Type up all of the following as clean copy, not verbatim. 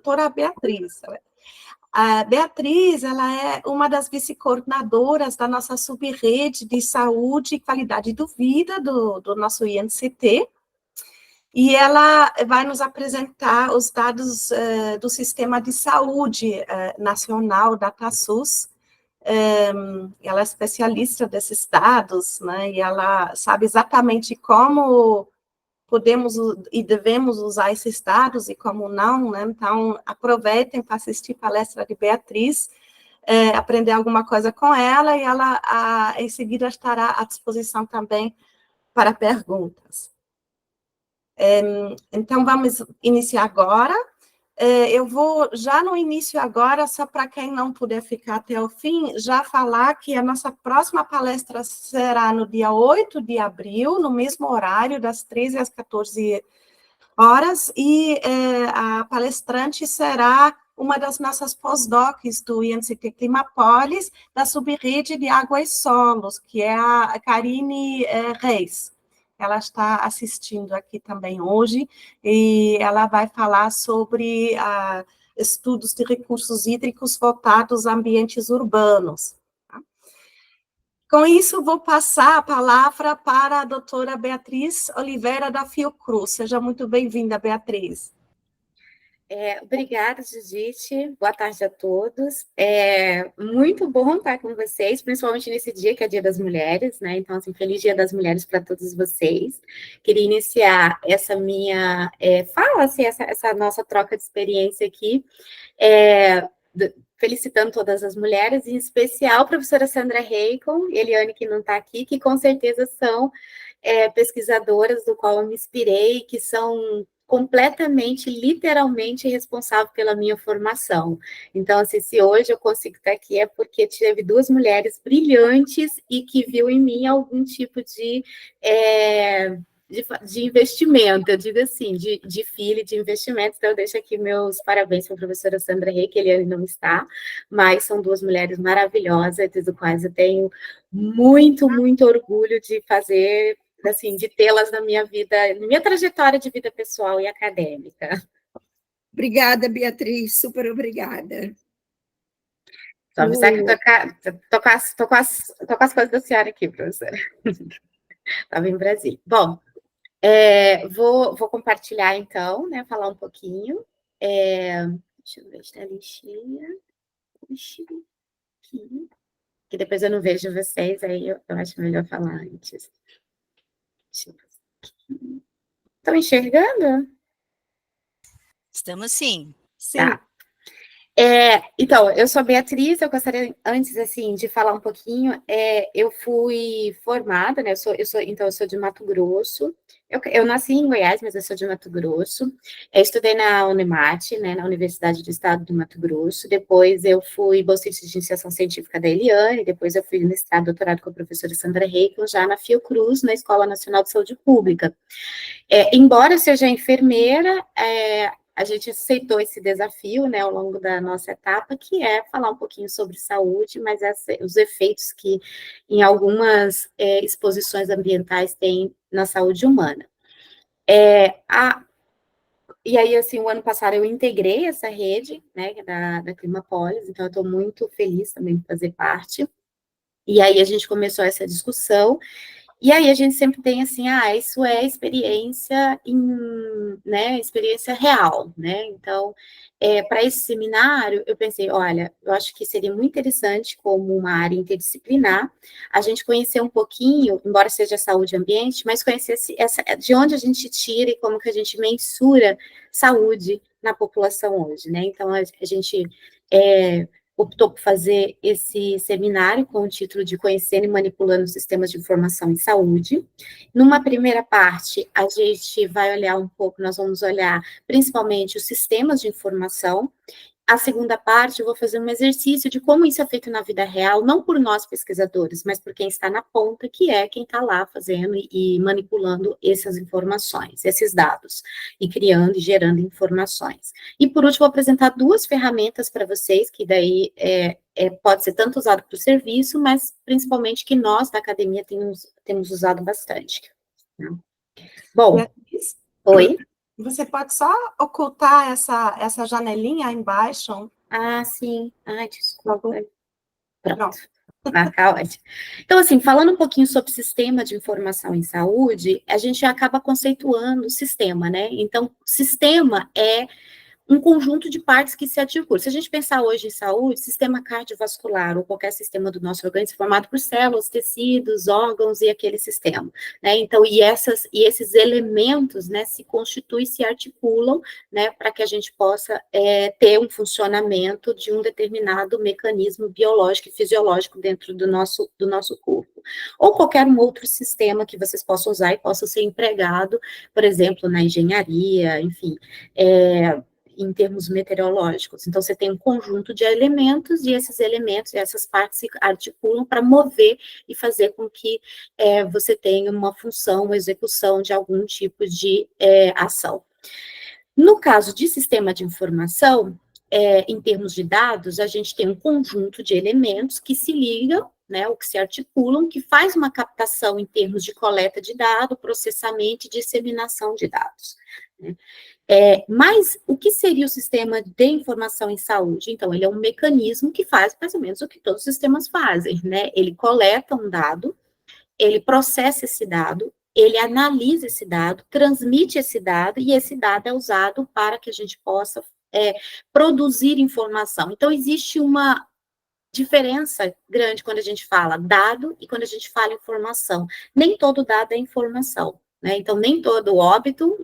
doutora Beatriz. A Beatriz, ela é uma das vice-coordenadoras da nossa subrede de saúde e qualidade de vida do nosso INCT, e ela vai nos apresentar os dados do Sistema de Saúde Nacional, DataSUS. Ela é especialista desses dados, né, e ela sabe exatamente como podemos e devemos usar esses dados e como não, né? Então, aproveitem para assistir a palestra de Beatriz, aprender alguma coisa com ela, e ela, em seguida, estará à disposição também para perguntas. Então, vamos iniciar agora. Eu vou, já no início agora, só para quem não puder ficar até o fim, já falar que a nossa próxima palestra será no dia 8 de abril, no mesmo horário, das 13 às 14 horas, e a palestrante será uma das nossas pós-docs do INCT Climapolis, da subrede de água e solos, que é a Karine Reis. Ela está assistindo aqui também hoje, e ela vai falar sobre estudos de recursos hídricos voltados a ambientes urbanos. Tá? Com isso, vou passar a palavra para a doutora Beatriz Oliveira da Fiocruz. Seja muito bem-vinda, Beatriz. Obrigada, Judite. Boa tarde a todos. É muito bom estar com vocês, principalmente nesse dia que é Dia das Mulheres, né? Então, assim, feliz Dia das Mulheres para todos vocês. Queria iniciar essa minha fala, assim, essa nossa troca de experiência aqui, felicitando todas as mulheres, em especial a professora Sandra Reikon e Eliane, que não está aqui, que com certeza são pesquisadoras do qual eu me inspirei, que são completamente, literalmente responsável pela minha formação. Então, assim, se hoje eu consigo estar aqui é porque tive duas mulheres brilhantes e que viu em mim algum tipo de investimento, eu digo assim, de filho, de investimento. Então, eu deixo aqui meus parabéns para a professora Sandra Rey, que ele não está, mas são duas mulheres maravilhosas, das quais eu tenho muito, muito orgulho de fazer, assim, de tê-las na minha vida, na minha trajetória de vida pessoal e acadêmica. Obrigada, Beatriz, super obrigada. Só avisar que tô com as coisas da senhora aqui, professora. Estava em Brasília. Bom, vou compartilhar, então, né, falar um pouquinho. Deixa eu ver se está listinha. Aqui. Que depois eu não vejo vocês, aí eu acho melhor falar antes. Estão enxergando? Estamos sim. Tá. Então, eu sou a Beatriz, eu gostaria, antes, assim, de falar um pouquinho, eu fui formada, né, então, eu sou de Mato Grosso, eu nasci em Goiás, mas eu sou de Mato Grosso, estudei na Unemate, né, na Universidade do Estado do Mato Grosso, depois eu fui bolsista de iniciação científica da Eliane, depois eu fui mestrado, doutorado com a professora Sandra Reikon, já na Fiocruz, na Escola Nacional de Saúde Pública. Embora eu seja enfermeira, a gente aceitou esse desafio, né, ao longo da nossa etapa, que é falar um pouquinho sobre saúde, mas os efeitos que em algumas exposições ambientais têm na saúde humana. E aí, assim, o ano passado eu integrei essa rede, né, da Climapolis, então eu estou muito feliz também de fazer parte. E aí a gente começou essa discussão, e aí a gente sempre tem assim, isso é experiência né, experiência real, né? Então, para esse seminário, eu pensei, olha, eu acho que seria muito interessante, como uma área interdisciplinar, a gente conhecer um pouquinho, embora seja saúde e ambiente, mas conhecer de onde a gente tira e como que a gente mensura saúde na população hoje, né? Então, a gente optou por fazer esse seminário com o título de Conhecendo e Manipulando Sistemas de Informação em Saúde. Numa primeira parte, a gente vai olhar um pouco, nós vamos olhar principalmente os sistemas de informação. A segunda parte, eu vou fazer um exercício de como isso é feito na vida real, não por nós pesquisadores, mas por quem está na ponta, que é quem está lá fazendo e manipulando essas informações, esses dados, e criando e gerando informações. E, por último, vou apresentar duas ferramentas para vocês, que daí pode ser tanto usado para o serviço, mas principalmente que nós, da academia, temos usado bastante. Bom, oi? Você pode só ocultar essa janelinha aí embaixo. Ah, sim. Ai, desculpa. Pronto. Pronto. Marcar, ótimo. Então, assim, falando um pouquinho sobre sistema de informação em saúde, a gente acaba conceituando o sistema, né? Então, sistema é um conjunto de partes que se articulam. Se a gente pensar hoje em saúde, sistema cardiovascular ou qualquer sistema do nosso organismo formado por células, tecidos, órgãos e aquele sistema, né? Então, esses elementos, né, se constituem, se articulam, né, para que a gente possa ter um funcionamento de um determinado mecanismo biológico e fisiológico dentro do nosso corpo. Ou qualquer um outro sistema que vocês possam usar e possa ser empregado, por exemplo, na engenharia, enfim, em termos meteorológicos. Então, você tem um conjunto de elementos, e esses elementos e essas partes se articulam para mover e fazer com que você tenha uma função, uma execução de algum tipo de ação. No caso de sistema de informação, em termos de dados, a gente tem um conjunto de elementos que se ligam, né, ou que se articulam, que faz uma captação em termos de coleta de dados, processamento e disseminação de dados, né? Mas o que seria o sistema de informação em saúde? Então, ele é um mecanismo que faz mais ou menos o que todos os sistemas fazem, né? Ele coleta um dado, ele processa esse dado, ele analisa esse dado, transmite esse dado, e esse dado é usado para que a gente possa produzir informação. Então, existe uma diferença grande quando a gente fala dado e quando a gente fala informação. Nem todo dado é informação, né? Então, nem todo óbito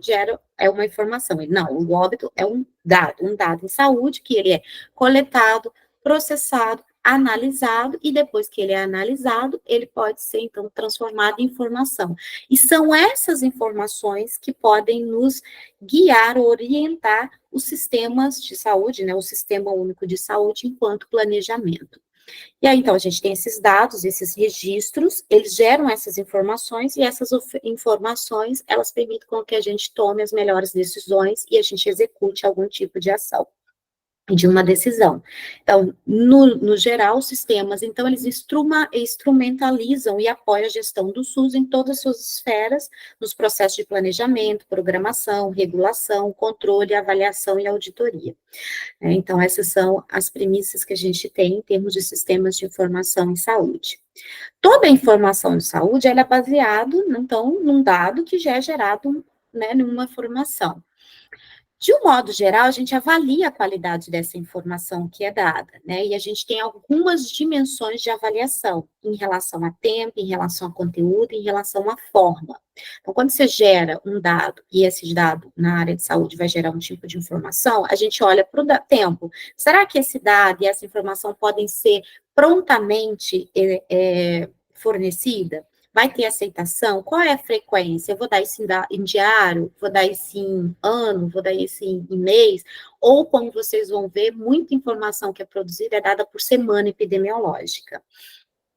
é uma informação. Não, o óbito é um dado em saúde, que ele é coletado, processado, analisado, e depois que ele é analisado, ele pode ser, então, transformado em informação. E são essas informações que podem nos guiar, orientar os sistemas de saúde, né, o Sistema Único de Saúde, enquanto planejamento. E aí, então, a gente tem esses dados, esses registros, eles geram essas informações, e essas informações, elas permitem com que a gente tome as melhores decisões e a gente execute algum tipo de ação, de uma decisão. Então, no geral, os sistemas, então, eles instrumentalizam e apoiam a gestão do SUS em todas as suas esferas, nos processos de planejamento, programação, regulação, controle, avaliação e auditoria. Então, essas são as premissas que a gente tem em termos de sistemas de informação em saúde. Toda a informação de saúde, ela é baseada, então, num dado que já é gerado, né, numa informação. De um modo geral, a gente avalia a qualidade dessa informação que é dada, né? E a gente tem algumas dimensões de avaliação em relação a tempo, em relação a conteúdo, em relação à forma. Então, quando você gera um dado, e esse dado na área de saúde vai gerar um tipo de informação, a gente olha para o tempo. Será que esse dado e essa informação podem ser prontamente fornecida? Vai ter aceitação? Qual é a frequência? Eu vou dar isso em diário? Vou dar isso em ano? Vou dar isso em mês? Ou, como vocês vão ver, muita informação que é produzida é dada por semana epidemiológica.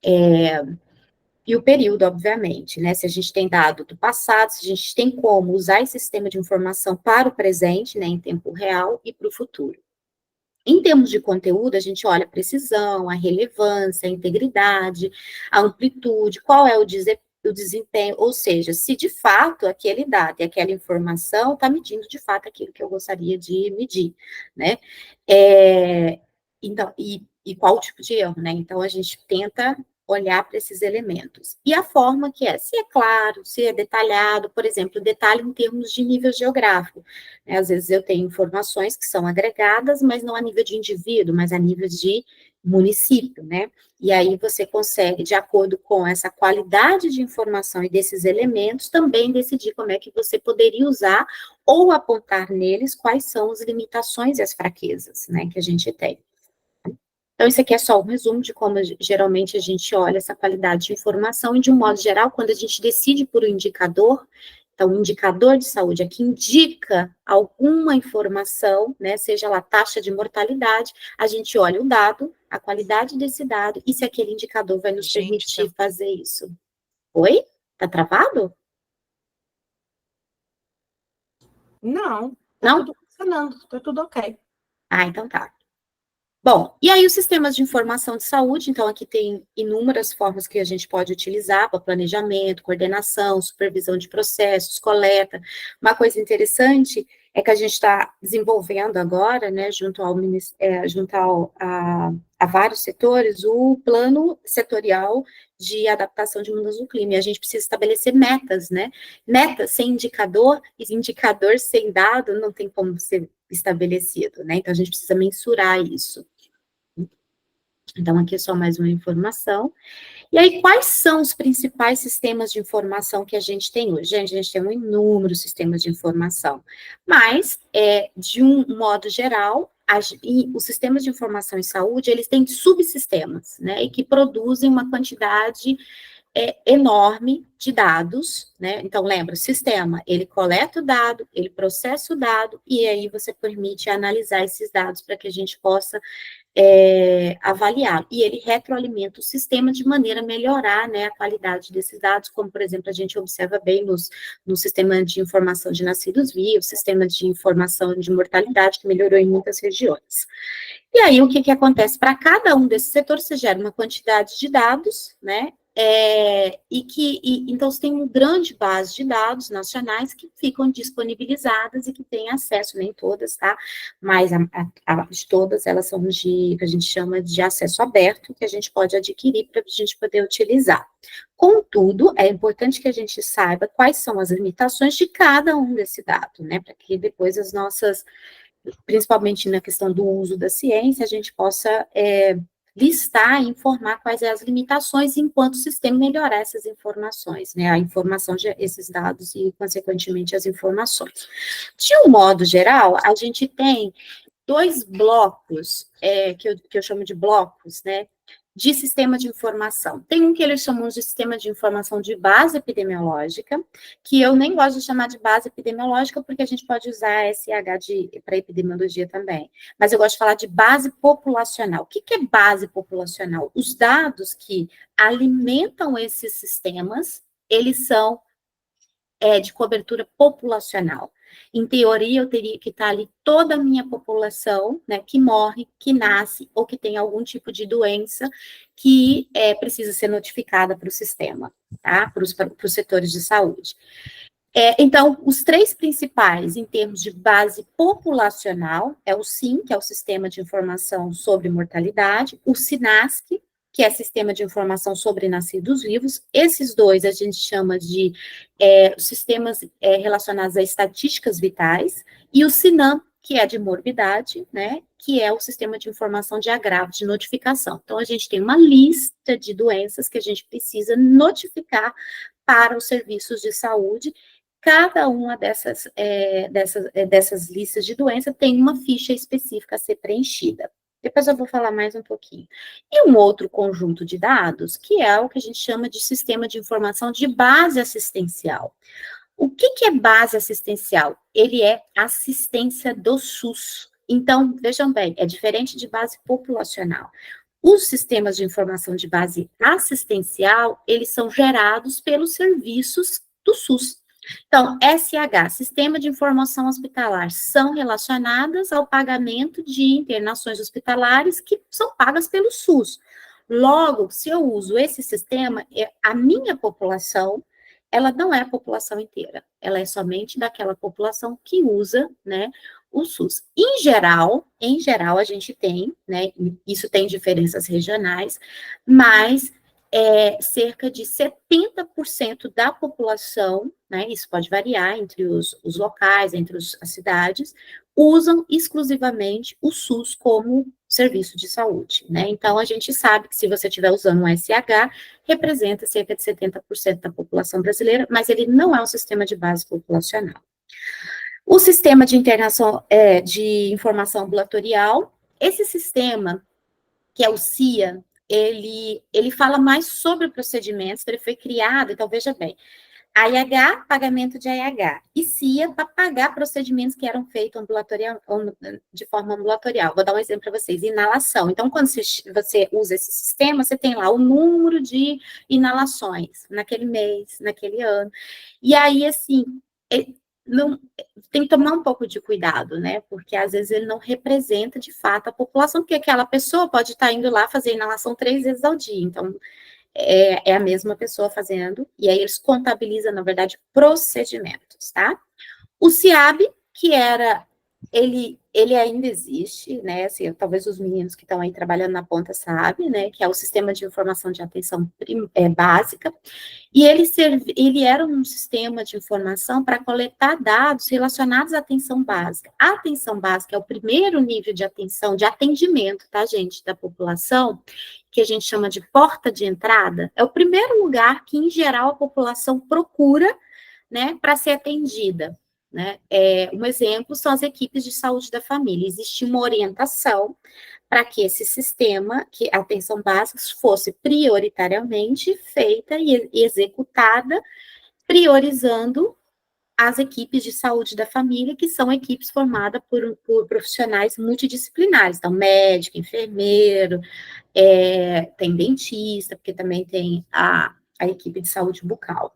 E o período, obviamente, né? Se a gente tem dado do passado, se a gente tem como usar esse sistema de informação para o presente, né, em tempo real, e para o futuro. Em termos de conteúdo, a gente olha a precisão, a relevância, a integridade, a amplitude, qual é o desempenho, ou seja, se de fato aquele dado e aquela informação está medindo de fato aquilo que eu gostaria de medir, né? Então, e qual o tipo de erro, né? Então, a gente tenta olhar para esses elementos. E a forma que é, se é claro, se é detalhado, por exemplo, detalhe em termos de nível geográfico. Né? Às vezes eu tenho informações que são agregadas, mas não a nível de indivíduo, mas a nível de município, né? E aí você consegue, de acordo com essa qualidade de informação e desses elementos, também decidir como é que você poderia usar ou apontar neles quais são as limitações e as fraquezas, né, que a gente tem. Então, isso aqui é só um resumo de como geralmente a gente olha essa qualidade de informação, e de um modo geral, quando a gente decide por um indicador, então, o indicador de saúde aqui indica alguma informação, né, seja lá taxa de mortalidade, a gente olha o dado, a qualidade desse dado, e se aquele indicador vai nos permitir fazer isso. Oi? Tá travado? Não, Não? tudo funcionando, tá tudo ok. Ah, então tá. Bom, e aí os sistemas de informação de saúde, então aqui tem inúmeras formas que a gente pode utilizar para planejamento, coordenação, supervisão de processos, coleta. Uma coisa interessante é que a gente está desenvolvendo agora, né, a vários setores, o plano setorial de adaptação de mudanças do clima, e a gente precisa estabelecer metas, né? Metas sem indicador, e indicador sem dado não tem como ser estabelecido, né? Então, a gente precisa mensurar isso. Então, aqui é só mais uma informação. E aí, quais são os principais sistemas de informação que a gente tem hoje? Gente, a gente tem inúmeros sistemas de informação, mas, de um modo geral, os sistemas de informação em saúde, eles têm subsistemas, né, e que produzem uma quantidade enorme de dados, né? Então, lembra, o sistema, ele coleta o dado, ele processa o dado, e aí você permite analisar esses dados para que a gente possa avaliar, e ele retroalimenta o sistema de maneira a melhorar, né, a qualidade desses dados, como, por exemplo, a gente observa bem no sistema de informação de nascidos vivos, sistema de informação de mortalidade, que melhorou em muitas regiões. E aí, o que acontece? Para cada um desses setores, você gera uma quantidade de dados, né, então, você tem uma grande base de dados nacionais que ficam disponibilizadas e que têm acesso, nem todas, tá? Mas de todas, elas são que a gente chama de acesso aberto, que a gente pode adquirir para a gente poder utilizar. Contudo, é importante que a gente saiba quais são as limitações de cada um desse dado, né? Para que depois as nossas, principalmente na questão do uso da ciência, a gente possa listar e informar quais são as limitações enquanto o sistema melhorar essas informações, né, a informação de esses dados e, consequentemente, as informações. De um modo geral, a gente tem dois blocos, que eu chamo de blocos, né, de sistema de informação. Tem um que eles chamam de sistema de informação de base epidemiológica, que eu nem gosto de chamar de base epidemiológica, porque a gente pode usar SH para epidemiologia também, mas eu gosto de falar de base populacional. O que é base populacional? Os dados que alimentam esses sistemas, eles são de cobertura populacional. Em teoria, eu teria que estar ali toda a minha população, né, que morre, que nasce, ou que tem algum tipo de doença que precisa ser notificada para o sistema, tá? Para os setores de saúde. Então, os três principais, em termos de base populacional, é o SIM, que é o Sistema de Informação sobre Mortalidade, o SINASC, que é Sistema de Informação sobre Nascidos Vivos. Esses dois a gente chama de sistemas relacionados a estatísticas vitais, e o SINAM, que é de morbidade, né, que é o Sistema de Informação de Agravo de Notificação. Então, a gente tem uma lista de doenças que a gente precisa notificar para os serviços de saúde. Cada uma dessas listas de doença tem uma ficha específica a ser preenchida. Depois eu vou falar mais um pouquinho. E um outro conjunto de dados, que é o que a gente chama de sistema de informação de base assistencial. O que é base assistencial? Ele é assistência do SUS. Então, vejam bem, é diferente de base populacional. Os sistemas de informação de base assistencial, eles são gerados pelos serviços do SUS. Então, SH, Sistema de Informação Hospitalar, são relacionadas ao pagamento de internações hospitalares que são pagas pelo SUS. Logo, se eu uso esse sistema, a minha população, ela não é a população inteira, ela é somente daquela população que usa, né, o SUS. Em geral, a gente tem, né, isso tem diferenças regionais, mas cerca de 70% da população, né, isso pode variar entre os locais, entre as cidades, usam exclusivamente o SUS como serviço de saúde, né? Então, a gente sabe que se você estiver usando um SH, representa cerca de 70% da população brasileira, mas ele não é um sistema de base populacional. O sistema de internação, de informação ambulatorial, esse sistema, que é o CIA, ele fala mais sobre procedimentos, ele foi criado, então veja bem, AIH, pagamento de AIH, e CIA para pagar procedimentos que eram feitos de forma ambulatorial. Vou dar um exemplo para vocês, inalação. Então, quando você usa esse sistema, você tem lá o número de inalações naquele mês, naquele ano, e aí, assim, não tem que tomar um pouco de cuidado, né? Porque às vezes ele não representa de fato a população, porque aquela pessoa pode estar indo lá fazer inalação 3 vezes ao dia. Então, é a mesma pessoa fazendo, e aí eles contabilizam, na verdade, procedimentos, tá? O CIAB, que era, ele ainda existe, né, assim, talvez os meninos que estão aí trabalhando na ponta sabem, né, que é o Sistema de Informação de Atenção Básica, e ele era um sistema de informação para coletar dados relacionados à atenção básica. A atenção básica é o primeiro nível de atenção, de atendimento, tá, gente, da população, que a gente chama de porta de entrada, é o primeiro lugar que, em geral, a população procura, né, para ser atendida. Né? Um exemplo são as equipes de saúde da família. Existe uma orientação para que esse sistema, que a atenção básica, fosse prioritariamente feita e executada, priorizando as equipes de saúde da família, que são equipes formadas por profissionais multidisciplinares, então médico, enfermeiro, tem dentista, porque também tem a equipe de saúde bucal.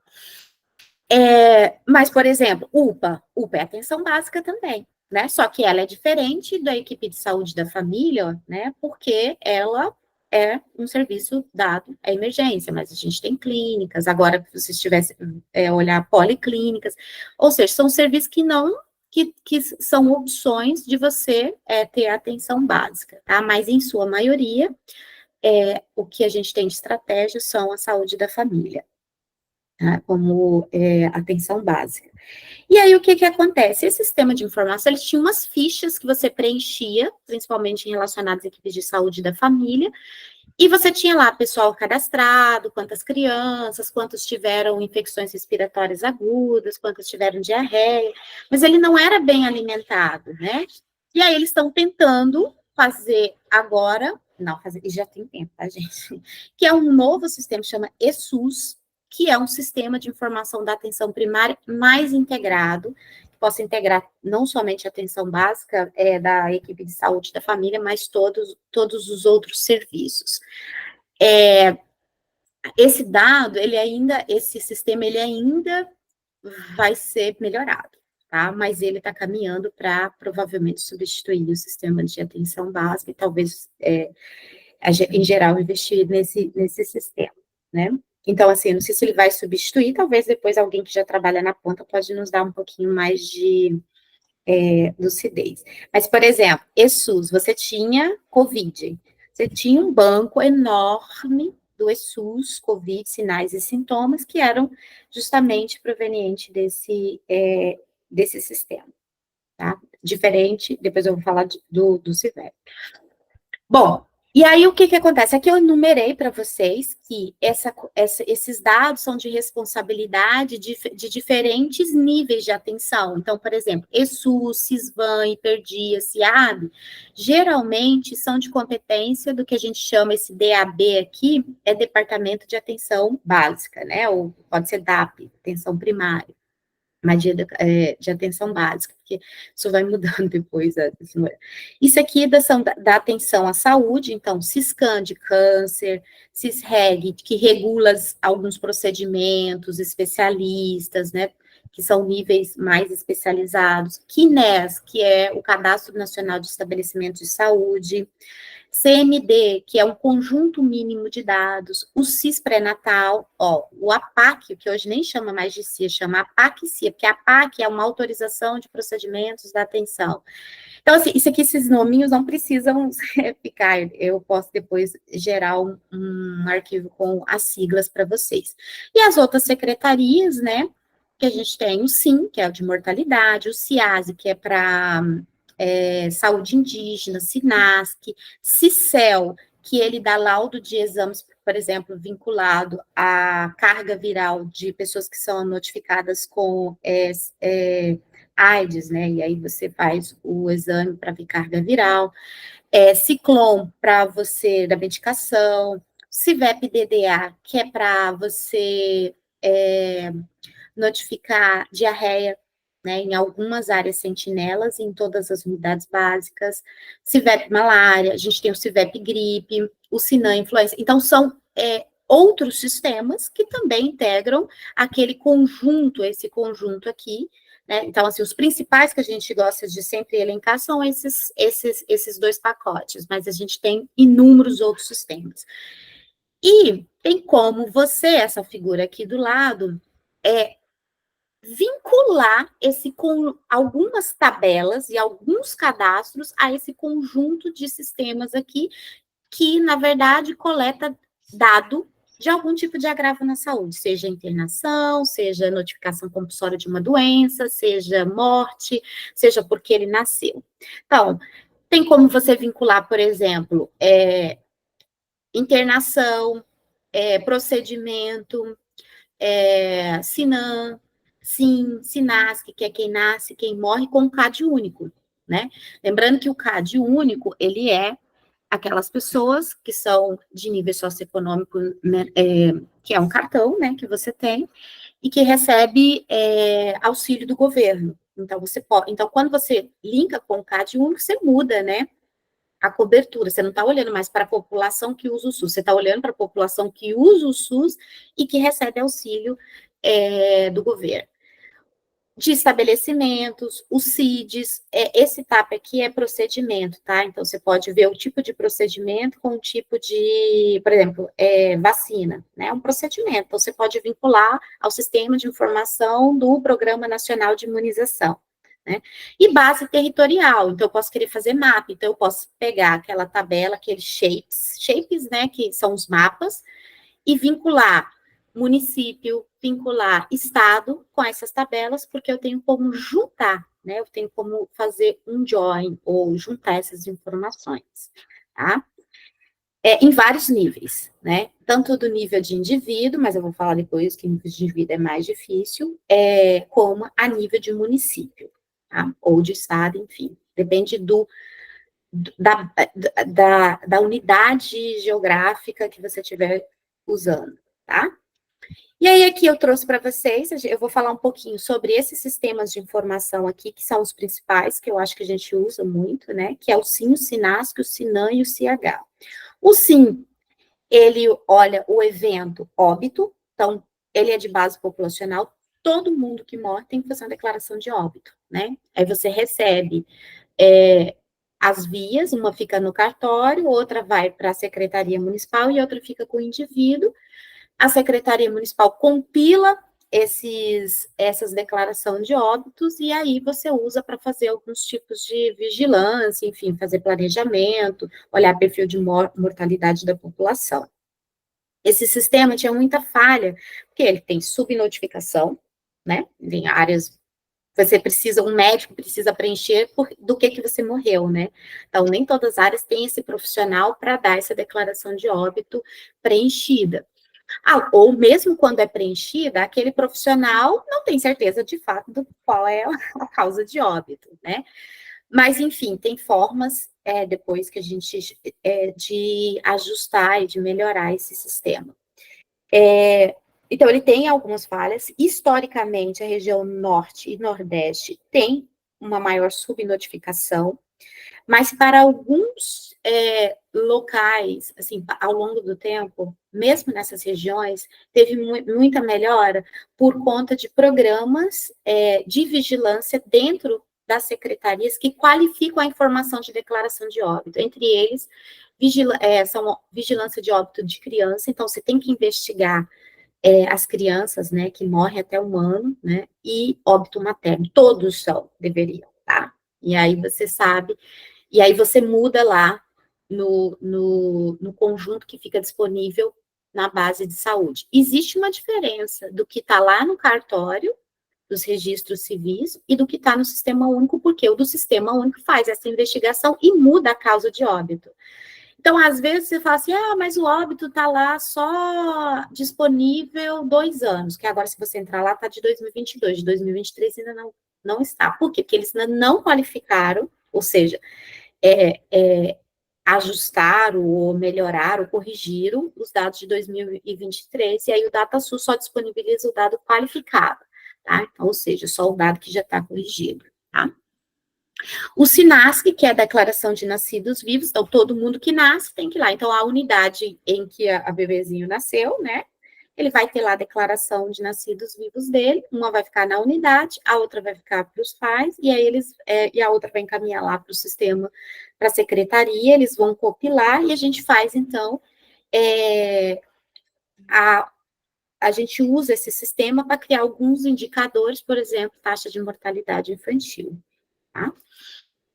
Mas, por exemplo, UPA é atenção básica também, né? Só que ela é diferente da equipe de saúde da família, né? Porque ela é um serviço dado à emergência, mas a gente tem clínicas, agora, se você estivesse olhar policlínicas, ou seja, são serviços que são opções de você ter atenção básica, tá? Mas, em sua maioria, o que a gente tem de estratégia são a saúde da família, tá? Como atenção básica. E aí, o que acontece? Esse sistema de informação, eles tinham umas fichas que você preenchia, principalmente relacionadas às equipes de saúde da família, e você tinha lá pessoal cadastrado, quantas crianças, quantos tiveram infecções respiratórias agudas, quantos tiveram diarreia, mas ele não era bem alimentado, né? E aí, eles estão tentando fazer agora, e já tem tempo, tá, gente? Que é um novo sistema, chama ESUS, que é um sistema de informação da atenção primária mais integrado, que possa integrar não somente a atenção básica da equipe de saúde da família, mas todos os outros serviços. Esse sistema, ele ainda vai ser melhorado, tá? Mas ele está caminhando para, provavelmente, substituir o sistema de atenção básica e talvez, em geral, investir nesse sistema, né? Então, assim, não sei se ele vai substituir, talvez depois alguém que já trabalha na ponta pode nos dar um pouquinho mais de lucidez. Mas, por exemplo, ESUS, você tinha COVID, você tinha um banco enorme do ESUS, COVID, sinais e sintomas, que eram justamente provenientes desse sistema, tá? Diferente, depois eu vou falar do CIVEP. Bom, e aí, o que acontece? Aqui eu enumerei para vocês que esses dados são de responsabilidade de diferentes níveis de atenção. Então, por exemplo, ESUS, CISVAN, Hiperdia, CIAB, geralmente são de competência do que a gente chama, esse DAB aqui, é Departamento de Atenção Básica, né? Ou pode ser DAP, Atenção Primária. Mas de atenção básica, porque isso vai mudando depois. Isso aqui da atenção à saúde, então, CISCAN de câncer, CISREG, que regula alguns procedimentos especialistas, né, que são níveis mais especializados, CNES, que é o Cadastro Nacional de Estabelecimentos de Saúde, CMD, que é um conjunto mínimo de dados, o CIS pré-natal, o APAC, que hoje nem chama mais de CIA, chama APAC-CIA, porque a APAC é uma autorização de procedimentos da atenção. Então, assim, esses nominhos não precisam ficar, eu posso depois gerar um arquivo com as siglas para vocês. E as outras secretarias, né, que a gente tem o SIM, que é o de mortalidade, o CIASE, que é para saúde indígena, SINASC, CICEL, que ele dá laudo de exames, por exemplo, vinculado à carga viral de pessoas que são notificadas com AIDS, né, e aí você faz o exame para ver carga viral, Ciclom, para você, da medicação, CIVEP-DDA, que é para você notificar diarreia, né, em algumas áreas sentinelas, em todas as unidades básicas, CIVEP malária, a gente tem o CIVEP gripe, o SINAM influenza, então são outros sistemas que também integram esse conjunto aqui, né? Então, assim, os principais que a gente gosta de sempre elencar são esses dois pacotes, mas a gente tem inúmeros outros sistemas. E tem como você, essa figura aqui do lado, vincular com algumas tabelas e alguns cadastros a esse conjunto de sistemas aqui, que, na verdade, coleta dado de algum tipo de agravo na saúde, seja internação, seja notificação compulsória de uma doença, seja morte, seja porque ele nasceu. Então, tem como você vincular, por exemplo, internação, procedimento, SINAM, SIM, SINASC, que é quem nasce, quem morre, com o CAD único, né? Lembrando que o CAD único, ele é aquelas pessoas que são de nível socioeconômico, né, que é um cartão, né, que você tem, e que recebe auxílio do governo. Então, então, quando você linka com o CAD único, você muda, né, a cobertura. Você não está olhando mais para a população que usa o SUS, você está olhando para a população que usa o SUS e que recebe auxílio do governo. De estabelecimentos, os CIDs, esse TAP aqui é procedimento, tá? Então, você pode ver o tipo de procedimento com o tipo de, por exemplo, vacina, né? Um procedimento, então você pode vincular ao sistema de informação do Programa Nacional de Imunização, né? E base territorial, então eu posso querer fazer mapa, então eu posso pegar aquela tabela, aqueles shapes, né, que são os mapas, e vincular município, vincular estado com essas tabelas, porque eu tenho como juntar, né? Eu tenho como fazer um join, ou juntar essas informações, tá? Em vários níveis, né? Tanto do nível de indivíduo, mas eu vou falar depois que nível de indivíduo é mais difícil, como a nível de município, tá? Ou de estado, enfim. Depende da unidade geográfica que você estiver usando, tá? E aí, aqui eu trouxe para vocês, eu vou falar um pouquinho sobre esses sistemas de informação aqui, que são os principais, que eu acho que a gente usa muito, né? Que é o SIM, o SINASC, o SINAM e o CH. O SIM, ele olha o evento óbito, então, ele é de base populacional, todo mundo que morre tem que fazer uma declaração de óbito, né? Aí você recebe as vias, uma fica no cartório, outra vai para a Secretaria Municipal e outra fica com o indivíduo. A Secretaria Municipal compila essas declarações de óbitos, e aí você usa para fazer alguns tipos de vigilância, enfim, fazer planejamento, olhar perfil de mortalidade da população. Esse sistema tinha muita falha, porque ele tem subnotificação, né, em áreas, um médico precisa preencher do que você morreu, né, então nem todas as áreas têm esse profissional para dar essa declaração de óbito preenchida. Ou mesmo quando é preenchida, aquele profissional não tem certeza de fato do qual é a causa de óbito, né? Mas, enfim, tem formas, depois que a gente, de ajustar e de melhorar esse sistema. Então, ele tem algumas falhas. Historicamente, a região norte e nordeste tem uma maior subnotificação, mas para alguns locais, assim, ao longo do tempo, mesmo nessas regiões, teve muita melhora por conta de programas de vigilância dentro das secretarias que qualificam a informação de declaração de óbito. Entre eles, são vigilância de óbito de criança, então você tem que investigar as crianças, né, que morrem até 1 ano, né, e óbito materno, todos deveriam, tá? E aí você sabe. E aí você muda lá no conjunto que fica disponível na base de saúde. Existe uma diferença do que está lá no cartório, dos registros civis, e do que está no Sistema Único, porque o do Sistema Único faz essa investigação e muda a causa de óbito. Então, às vezes, você fala assim, mas o óbito está lá só disponível 2 anos, que agora, se você entrar lá, está de 2022, de 2023 ainda não está. Por quê? Porque eles ainda não qualificaram, ou seja, ajustaram, ou melhoraram, ou corrigiram os dados de 2023, e aí o DataSUS só disponibiliza o dado qualificado, tá? Então, ou seja, só o dado que já está corrigido, tá? O SINASC, que é a declaração de nascidos vivos, então todo mundo que nasce tem que ir lá. Então, a unidade em que a bebezinho nasceu, né? ele vai ter lá a declaração de nascidos vivos dele, uma vai ficar na unidade, a outra vai ficar para os pais, e aí e a outra vai encaminhar lá para o sistema, para a secretaria, eles vão compilar, e a gente faz, então, a gente usa esse sistema para criar alguns indicadores, por exemplo, taxa de mortalidade infantil, tá?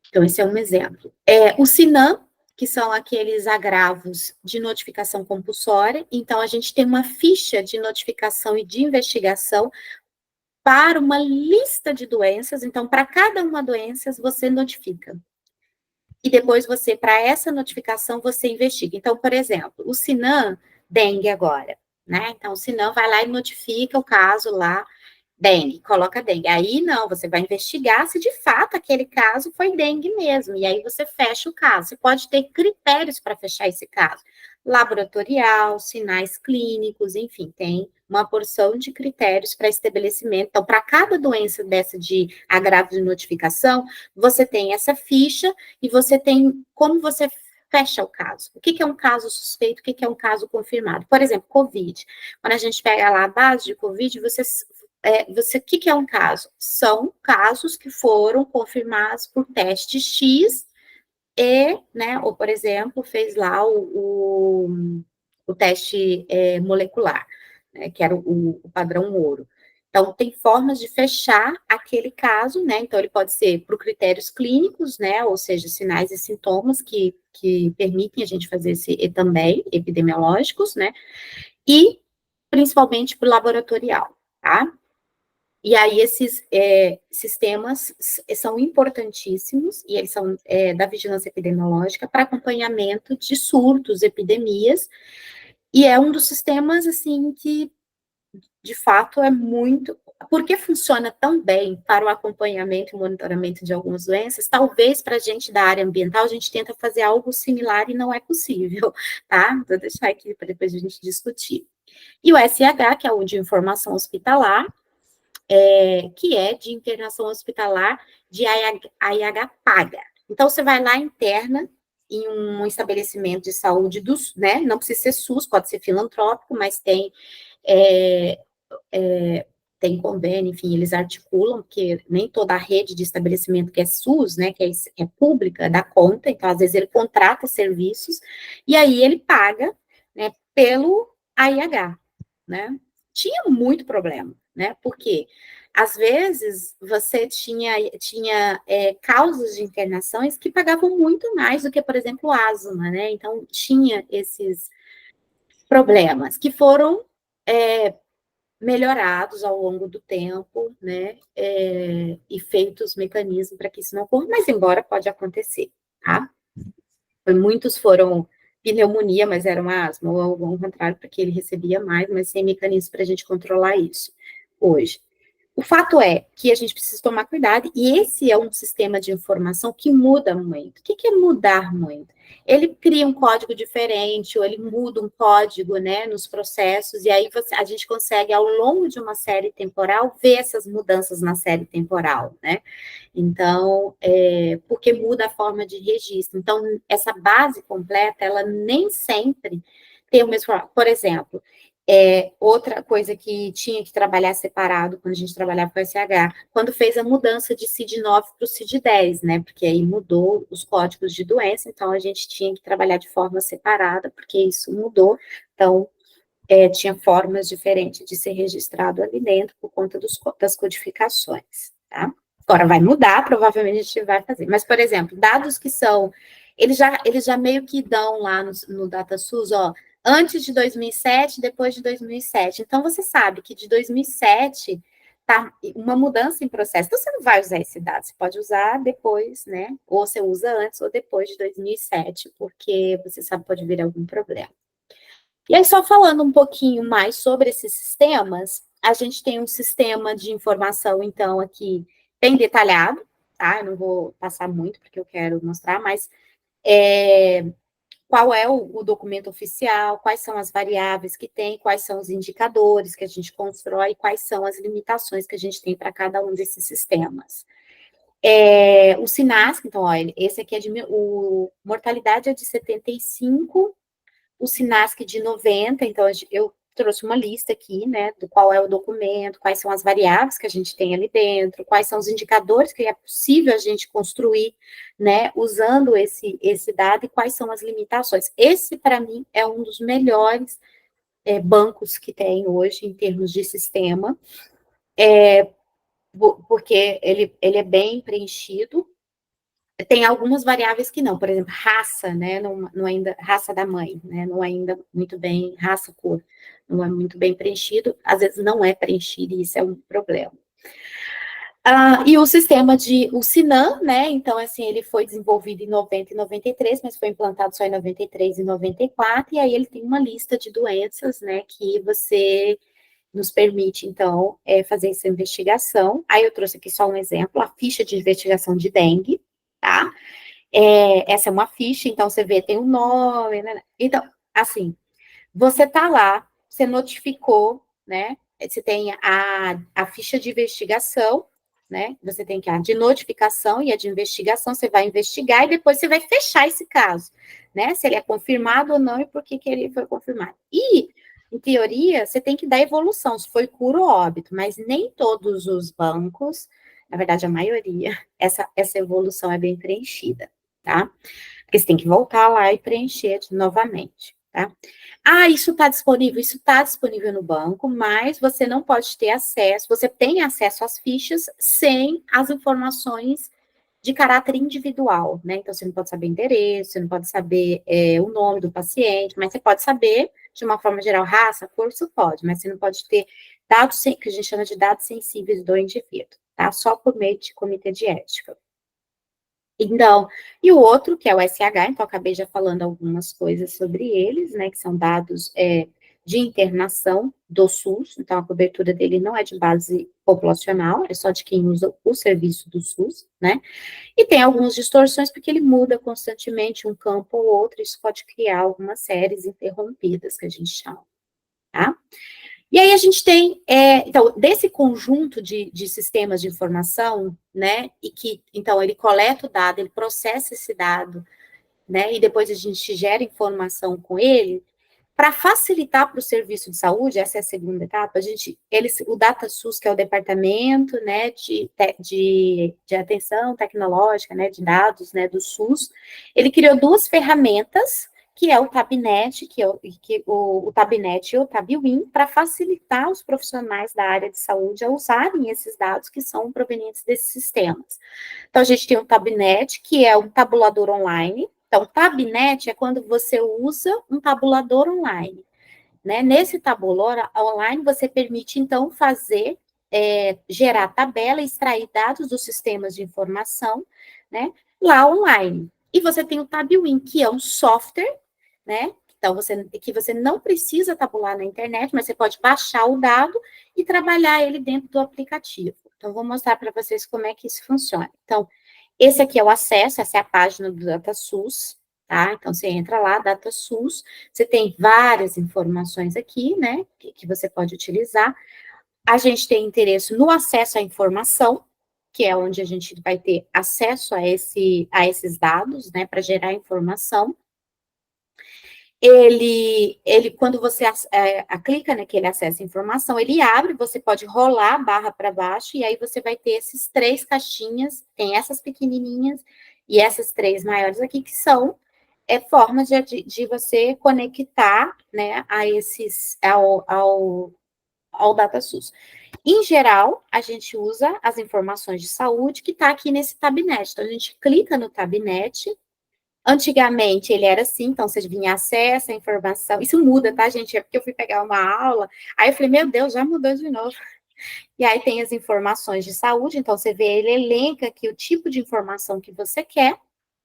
Então, esse é um exemplo. O SINAM, que são aqueles agravos de notificação compulsória, então a gente tem uma ficha de notificação e de investigação para uma lista de doenças, então, para cada uma doença, você notifica. E depois você, para essa notificação, você investiga. Então, por exemplo, o SINAM, dengue agora, né? Então, o SINAM vai lá e notifica o caso lá, dengue, coloca dengue. Aí, não, você vai investigar se de fato aquele caso foi dengue mesmo. E aí você fecha o caso. Você pode ter critérios para fechar esse caso. Laboratorial, sinais clínicos, enfim, tem uma porção de critérios para estabelecimento. Então, para cada doença dessa de agravo de notificação, você tem essa ficha e você tem como você fecha o caso. O que é um caso suspeito, o que é um caso confirmado? Por exemplo, COVID. Quando a gente pega lá a base de COVID, o que é um caso? São casos que foram confirmados por teste X né, ou, por exemplo, fez lá o teste molecular, né, que era o padrão ouro. Então, tem formas de fechar aquele caso, né, então ele pode ser por critérios clínicos, né, ou seja, sinais e sintomas que permitem a gente fazer esse, e também epidemiológicos, né, e principalmente por laboratorial, tá? E aí, esses sistemas são importantíssimos, e eles são da vigilância epidemiológica para acompanhamento de surtos, epidemias, e é um dos sistemas, assim, que, de fato, é muito... Porque funciona tão bem para o acompanhamento e monitoramento de algumas doenças, talvez para a gente da área ambiental, a gente tenta fazer algo similar e não é possível, tá? Vou deixar aqui para depois a gente discutir. E o SH, que é o de informação hospitalar, que é de internação hospitalar de AIH paga. Então, você vai lá, interna em um estabelecimento de saúde, né? Não precisa ser SUS, pode ser filantrópico, mas tem convênio, enfim, eles articulam, porque nem toda a rede de estabelecimento que é SUS, né, que é pública, dá conta, então, às vezes, ele contrata serviços, e aí ele paga, né, pelo AIH, né? Tinha muito problema, né? Porque às vezes você tinha causas de internações que pagavam muito mais do que, por exemplo, asma, né? Então tinha esses problemas que foram melhorados ao longo do tempo, né? E feitos mecanismos para que isso não ocorra, mas embora pode acontecer, tá? Muitos foram pneumonia, mas era uma asma, ou ao contrário, porque ele recebia mais, mas sem mecanismo para a gente controlar isso hoje. O fato é que a gente precisa tomar cuidado, e esse é um sistema de informação que muda muito. O que é mudar muito? Ele cria um código diferente, ou ele muda um código, né, nos processos, e aí a gente consegue, ao longo de uma série temporal, ver essas mudanças na série temporal, né? Então, porque muda a forma de registro. Então, essa base completa, ela nem sempre tem o mesmo... Por exemplo, outra coisa que tinha que trabalhar separado quando a gente trabalhava com o SH, quando fez a mudança de CID-9 para o CID-10, né? Porque aí mudou os códigos de doença, então a gente tinha que trabalhar de forma separada, porque isso mudou. Então, tinha formas diferentes de ser registrado ali dentro por conta das codificações, tá? Agora vai mudar, provavelmente a gente vai fazer. Mas, por exemplo, dados que são... Eles já meio que dão lá no DataSUS, ó, antes de 2007, depois de 2007. Então, você sabe que de 2007 tá uma mudança em processo. Então, você não vai usar esse dado, você pode usar depois, né? Ou você usa antes ou depois de 2007, porque você sabe que pode vir algum problema. E aí, só falando um pouquinho mais sobre esses sistemas, a gente tem um sistema de informação, então, aqui, bem detalhado, tá? Eu não vou passar muito, porque eu quero mostrar, mas qual é o documento oficial, quais são as variáveis que tem, quais são os indicadores que a gente constrói, quais são as limitações que a gente tem para cada um desses sistemas. O SINASC, então, ó, esse aqui mortalidade é de 75, o SINASC de 90, então trouxe uma lista aqui, né, do qual é o documento, quais são as variáveis que a gente tem ali dentro, quais são os indicadores que é possível a gente construir, né, usando esse dado e quais são as limitações. Esse, para mim, é um dos melhores bancos que tem hoje em termos de sistema, porque ele é bem preenchido. Tem algumas variáveis que não, por exemplo, raça, né, não ainda, raça da mãe, né, não é ainda muito bem, raça, cor, não é muito bem preenchido, às vezes não é preenchido, e isso é um problema. E o sistema o Sinan, né, então, assim, ele foi desenvolvido em 90 e 93, mas foi implantado só em 93 e 94, e aí ele tem uma lista de doenças, né, que você nos permite, então, fazer essa investigação. Aí eu trouxe aqui só um exemplo, a ficha de investigação de dengue, tá? Essa é uma ficha, então você vê, tem um nome, né? Então, assim, você tá lá, você notificou, né? Você tem a ficha de investigação, né? Você tem que a de notificação e a de investigação, você vai investigar e depois você vai fechar esse caso, né? Se ele é confirmado ou não e por que ele foi confirmado. E, em teoria, você tem que dar evolução, se foi cura ou óbito, mas nem todos os bancos, na verdade, a maioria, essa evolução é bem preenchida, tá? Porque você tem que voltar lá e preencher novamente, tá? Isso está disponível no banco, mas você não pode ter acesso, você tem acesso às fichas sem as informações de caráter individual, né? Então, você não pode saber endereço, você não pode saber o nome do paciente, mas você pode saber, de uma forma geral, raça, cor, isso pode, mas você não pode ter dados, que a gente chama de dados sensíveis do indivíduo, tá? Só por meio de comitê de ética. Então, e o outro, que é o SH, então, acabei já falando algumas coisas sobre eles, né, que são dados de internação do SUS, então a cobertura dele não é de base populacional, é só de quem usa o serviço do SUS, né, e tem algumas distorções porque ele muda constantemente um campo ou outro, isso pode criar algumas séries interrompidas, que a gente chama, tá? E aí a gente tem, então, desse conjunto de sistemas de informação, né, e que, então, ele coleta o dado, ele processa esse dado, né, e depois a gente gera informação com ele, para facilitar para o serviço de saúde, essa é a segunda etapa, o DataSUS, que é o departamento, né, de atenção tecnológica, né, de dados, né, do SUS, ele criou duas ferramentas, que é o Tabnet, o Tabnet e o Tabwin, para facilitar os profissionais da área de saúde a usarem esses dados que são provenientes desses sistemas. Então, a gente tem o Tabnet, que é um tabulador online. Então, Tabnet é quando você usa um tabulador online, né? Nesse tabulador online, você permite, então, gerar tabela, extrair dados dos sistemas de informação, né? Lá online. E você tem o Tabwin, que é um software, né? Então, que você não precisa tabular na internet, mas você pode baixar o dado e trabalhar ele dentro do aplicativo. Então, vou mostrar para vocês como é que isso funciona. Então, esse aqui é o acesso, essa é a página do DataSUS, tá? Então, você entra lá, DataSUS, você tem várias informações aqui, né, que você pode utilizar. A gente tem interesse no acesso à informação, que é onde a gente vai ter acesso a esses dados, né, para gerar informação. Quando você clica naquele acesso à informação, ele abre, você pode rolar a barra para baixo, e aí você vai ter esses 3 caixinhas, tem essas pequenininhas, e essas 3 maiores aqui, que são formas de você conectar, né, ao DataSUS. Em geral, a gente usa as informações de saúde que está aqui nesse Tabnet. Então, a gente clica no Tabnet. Antigamente, ele era assim, então você vinha acesso à informação. Isso muda, tá, gente? É porque eu fui pegar uma aula, aí eu falei, meu Deus, já mudou de novo. E aí tem as informações de saúde, então você vê, ele elenca aqui o tipo de informação que você quer,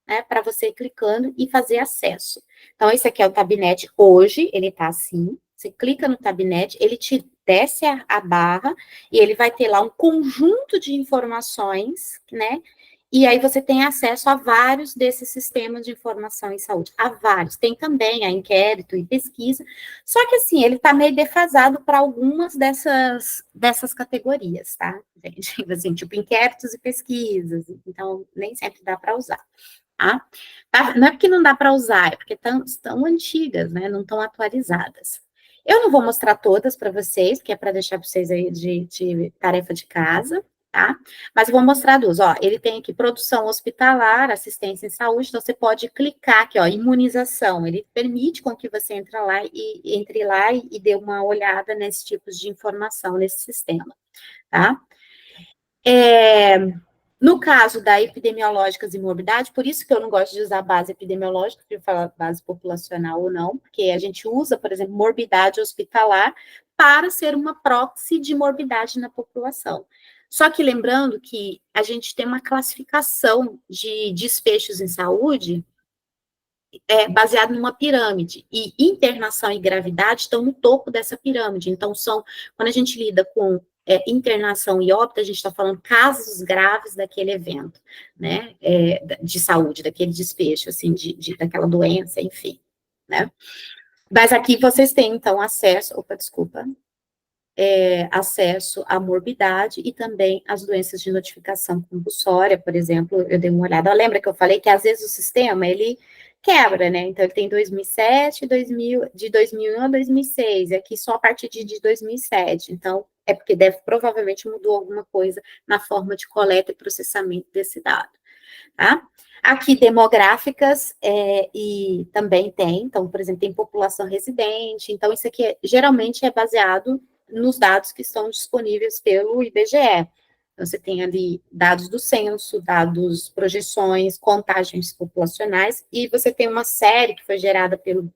né, para você ir clicando e fazer acesso. Então, esse aqui é o Tabnet hoje, ele tá assim, você clica no Tabnet, ele te desce a barra, e ele vai ter lá um conjunto de informações, né, e aí você tem acesso a vários desses sistemas de informação em saúde, a vários. Tem também a inquérito e pesquisa, só que assim, ele está meio defasado para algumas dessas categorias, tá, gente? Assim, tipo inquéritos e pesquisas, então nem sempre dá para usar. Tá? Não é porque não dá para usar, é porque estão antigas, né? Não estão atualizadas. Eu não vou mostrar todas para vocês, porque é para deixar para vocês aí de tarefa de casa, tá? Mas eu vou mostrar duas, ó, ele tem aqui produção hospitalar, assistência em saúde, então você pode clicar aqui, ó, imunização, ele permite com que você entre lá e dê uma olhada nesses tipos de informação nesse sistema, tá? No caso da epidemiológicas e morbidade, por isso que eu não gosto de usar base epidemiológica, prefiro falar base populacional ou não, porque a gente usa, por exemplo, morbidade hospitalar para ser uma proxy de morbidade na população. Só que lembrando que a gente tem uma classificação de desfechos em saúde baseado numa pirâmide, e internação e gravidade estão no topo dessa pirâmide. Então, quando a gente lida com internação e óbito, a gente está falando casos graves daquele evento, né, de saúde, daquele desfecho, assim, daquela doença, enfim, né. Mas aqui vocês têm, então, acesso à morbidade e também às doenças de notificação compulsória, por exemplo, eu dei uma olhada, lembra que eu falei que às vezes o sistema, ele quebra, né, então ele tem 2007, de 2001 a 2006, e aqui só a partir de 2007, então é porque provavelmente mudou alguma coisa na forma de coleta e processamento desse dado, tá? Aqui, demográficas, e também tem, então, por exemplo, tem população residente, então isso aqui geralmente é baseado nos dados que estão disponíveis pelo IBGE. Então, você tem ali dados do censo, dados, projeções, contagens populacionais, e você tem uma série que foi gerada pelo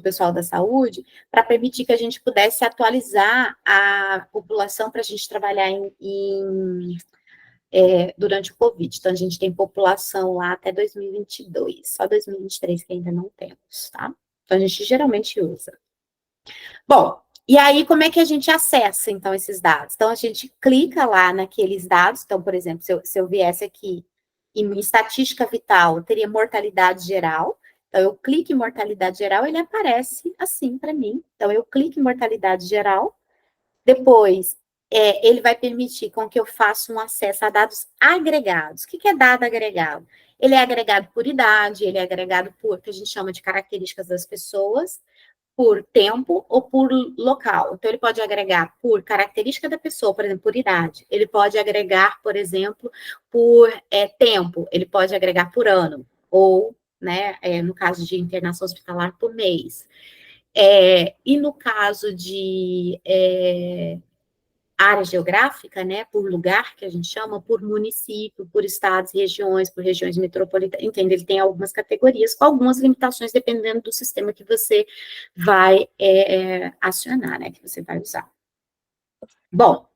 pessoal da saúde, para permitir que a gente pudesse atualizar a população para a gente trabalhar durante o Covid. Então, a gente tem população lá até 2022, só 2023 que ainda não temos, tá? Então, a gente geralmente usa. Bom, e aí, como é que a gente acessa, então, esses dados? Então, a gente clica lá naqueles dados. Então, por exemplo, se eu viesse aqui em estatística vital, eu teria mortalidade geral. Então, eu clico em mortalidade geral, ele aparece assim para mim. Então, eu clico em mortalidade geral. Depois, ele vai permitir com que eu faça um acesso a dados agregados. O que é dado agregado? Ele é agregado por idade, ele é agregado por, que a gente chama de características das pessoas, por tempo ou por local. Então, ele pode agregar por característica da pessoa, por exemplo, por idade. Ele pode agregar, por exemplo, por tempo. Ele pode agregar por ano. Ou, né, no caso de internação hospitalar, por mês. E no caso de área geográfica, né, por lugar, que a gente chama, por município, por estados, regiões, por regiões metropolitanas, entende? Ele tem algumas categorias, com algumas limitações, dependendo do sistema que você vai acionar, né, que você vai usar. Bom,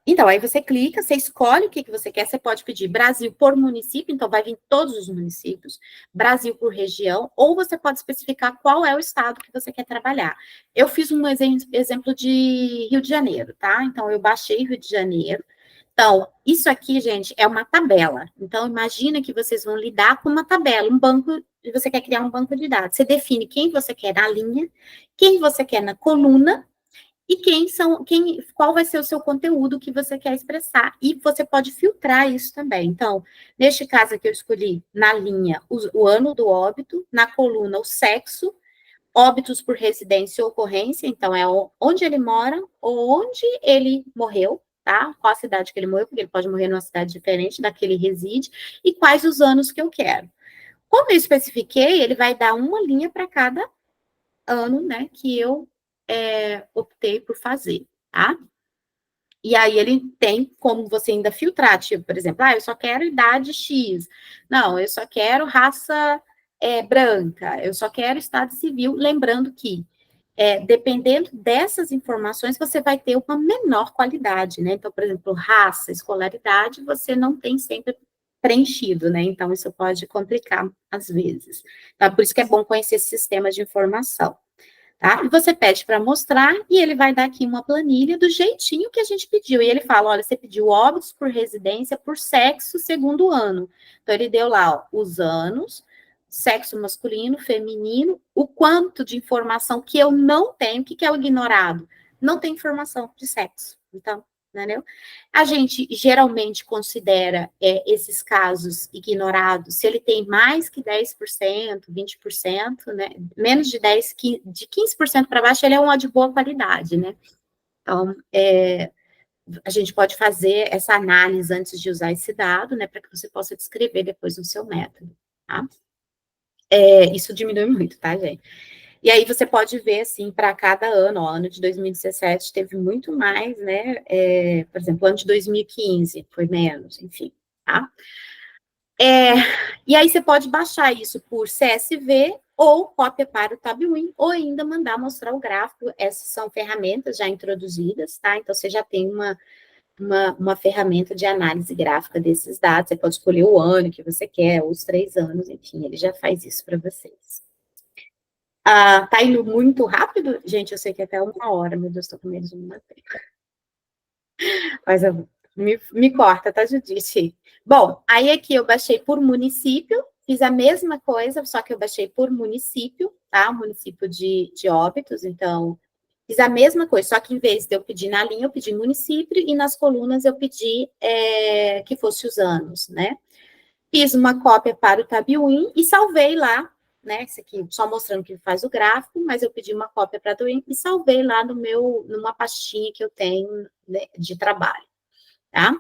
então, aí você clica, você escolhe o que você quer, você pode pedir Brasil por município, então vai vir todos os municípios, Brasil por região, ou você pode especificar qual é o estado que você quer trabalhar. Eu fiz um exemplo de Rio de Janeiro, tá? Então, eu baixei Rio de Janeiro. Então, isso aqui, gente, é uma tabela. Então, imagina que vocês vão lidar com uma tabela, um banco, e você quer criar um banco de dados. Você define quem você quer na linha, quem você quer na coluna, e qual vai ser o seu conteúdo que você quer expressar. E você pode filtrar isso também. Então, neste caso aqui, eu escolhi na linha o ano do óbito, na coluna o sexo, óbitos por residência ou ocorrência, então é onde ele mora ou onde ele morreu, tá? Qual a cidade que ele morreu, porque ele pode morrer numa cidade diferente da que ele reside, e quais os anos que eu quero. Como eu especifiquei, ele vai dar uma linha para cada ano, né, que eu optei por fazer, tá? E aí ele tem como você ainda filtrar, tipo, por exemplo, eu só quero idade X. Não, eu só quero raça branca, eu só quero estado civil, lembrando que dependendo dessas informações, você vai ter uma menor qualidade, né? Então, por exemplo, raça, escolaridade, você não tem sempre preenchido, né? Então, isso pode complicar às vezes. Então, por isso que é bom conhecer esse sistema de informação. Tá? E você pede para mostrar, e ele vai dar aqui uma planilha do jeitinho que a gente pediu. E ele fala, olha, você pediu óbitos por residência, por sexo, segundo ano. Então, ele deu lá, ó, os anos, sexo masculino, feminino, o quanto de informação que eu não tenho, o que é o ignorado? Não tem informação de sexo. Então, entendeu? A gente geralmente considera esses casos ignorados se ele tem mais que 10%, 20%, né? Menos de 10%, de 15% para baixo, ele é um de boa qualidade, né? Então, a gente pode fazer essa análise antes de usar esse dado, né? Para que você possa descrever depois no seu método, tá? Isso diminui muito, tá, gente? E aí você pode ver, assim, para cada ano, ó, ano de 2017 teve muito mais, né? Por exemplo, ano de 2015 foi menos, enfim, tá? E aí você pode baixar isso por CSV ou cópia para o Tabwin, ou ainda mandar mostrar o gráfico. Essas são ferramentas já introduzidas, tá? Então você já tem uma ferramenta de análise gráfica desses dados. Você pode escolher o ano que você quer, ou os 3 anos, enfim, ele já faz isso para vocês. Tá indo muito rápido? Gente, eu sei que é até 1 hora, meu Deus, estou com medo de me bater. Mas me corta, tá, Judite? Bom, aí aqui eu baixei por município, fiz a mesma coisa, só que eu baixei por município, tá? Município de Óbitos, então, fiz a mesma coisa, só que em vez de eu pedir na linha, eu pedi município, e nas colunas eu pedi que fosse os anos, né? Fiz uma cópia para o Tabwin e salvei lá, né? Esse aqui só mostrando que faz o gráfico, mas eu pedi uma cópia para o Tabwin e salvei lá numa pastinha que eu tenho, né, de trabalho, tá?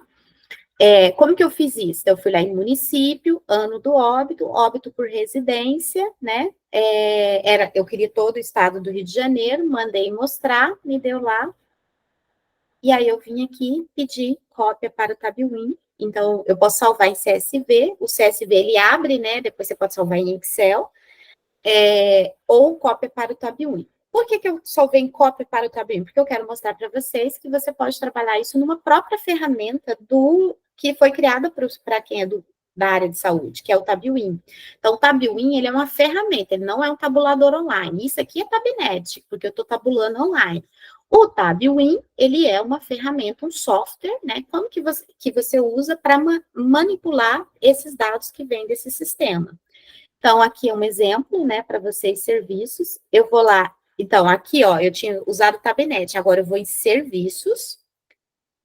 Como que eu fiz isso? Eu fui lá em município, ano do óbito, óbito por residência, né? Eu queria todo o estado do Rio de Janeiro, mandei mostrar, me deu lá. E aí eu vim aqui pedir cópia para o Tabwin. Então, eu posso salvar em CSV, o CSV ele abre, né? Depois você pode salvar em Excel, ou cópia para o Tabwin. Por que eu salvei em cópia para o Tabwin? Porque eu quero mostrar para vocês que você pode trabalhar isso numa própria ferramenta que foi criada para quem é da área de saúde, que é o Tabwin. Então, o Tabwin, ele é uma ferramenta, ele não é um tabulador online. Isso aqui é Tabnet, porque eu estou tabulando online. O Tabwin, ele é uma ferramenta, um software, né? Como que você usa para manipular esses dados que vêm desse sistema. Então, aqui é um exemplo, né, para vocês, serviços. Eu vou lá, então, aqui, ó, eu tinha usado o Tabnet, agora eu vou em serviços,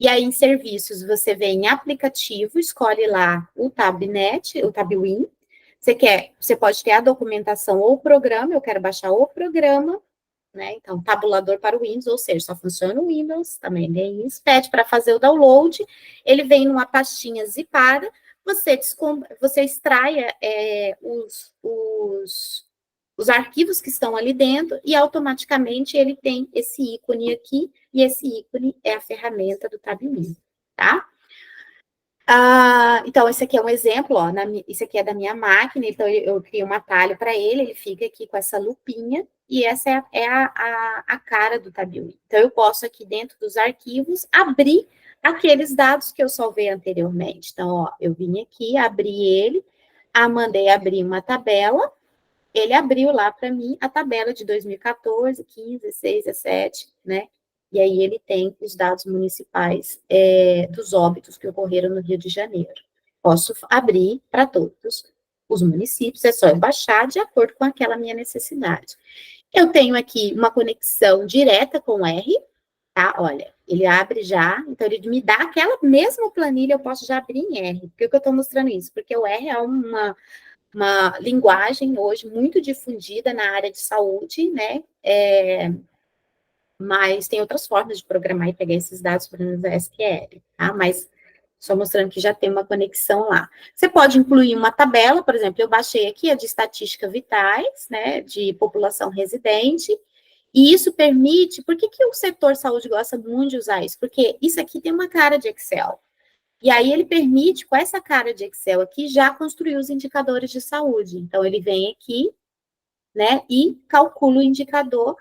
e aí em serviços você vem em aplicativo, escolhe lá o Tabnet, o Tabwin. Você pode ter a documentação ou o programa, eu quero baixar o programa, né? Então, tabulador para o Windows, ou seja, só funciona o Windows, também vem pede para fazer o download, ele vem numa pastinha zipada, você extrai os arquivos que estão ali dentro e automaticamente ele tem esse ícone aqui, e esse ícone é a ferramenta do Tabwin, tá? Então, esse aqui é um exemplo, ó, isso aqui é da minha máquina, então eu criei um atalho para ele fica aqui com essa lupinha, e essa é a cara do Tabwin. Então, eu posso aqui dentro dos arquivos abrir aqueles dados que eu salvei anteriormente. Então, ó, eu vim aqui, abri ele, mandei abrir uma tabela, ele abriu lá para mim a tabela de 2014, 15, 16, 17, né? E aí ele tem os dados municipais dos óbitos que ocorreram no Rio de Janeiro. Posso abrir para todos os municípios, é só eu baixar de acordo com aquela minha necessidade. Eu tenho aqui uma conexão direta com o R, tá? Olha, ele abre já, então ele me dá aquela mesma planilha, eu posso já abrir em R. Por que eu estou mostrando isso? Porque o R é uma linguagem hoje muito difundida na área de saúde, né? Mas tem outras formas de programar e pegar esses dados para o SQL, tá? Mas só mostrando que já tem uma conexão lá. Você pode incluir uma tabela, por exemplo, eu baixei aqui a de estatística vitais, né, de população residente, e isso permite, por que o setor saúde gosta muito de usar isso? Porque isso aqui tem uma cara de Excel. E aí ele permite, com essa cara de Excel aqui, já construir os indicadores de saúde. Então, ele vem aqui, né, e calcula o indicador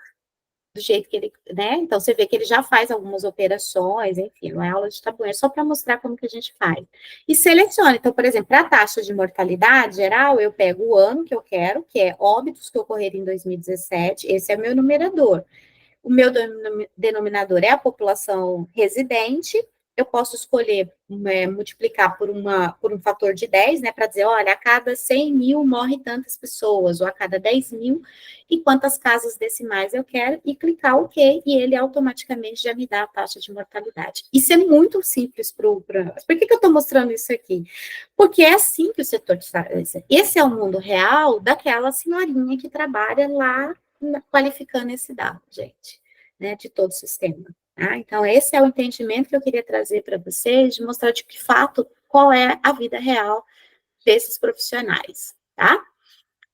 do jeito que ele, né? Então, você vê que ele já faz algumas operações, enfim, não é aula de tabuleiro, é só para mostrar como que a gente faz. E seleciona. Então, por exemplo, para a taxa de mortalidade geral, eu pego o ano que eu quero, que é óbitos que ocorreram em 2017, esse é o meu numerador. O meu denominador é a população residente, eu posso escolher multiplicar por um fator de 10, né, para dizer, olha, a cada 100 mil morre tantas pessoas, ou a cada 10 mil, e quantas casas decimais eu quero, e clicar OK, e ele automaticamente já me dá a taxa de mortalidade. Isso é muito simples Por que eu estou mostrando isso aqui? Porque é assim que o setor... Esse é o mundo real daquela senhorinha que trabalha lá qualificando esse dado, gente, né, de todo o sistema. Tá? Então, esse é o entendimento que eu queria trazer para vocês, de mostrar de que fato qual é a vida real desses profissionais, tá?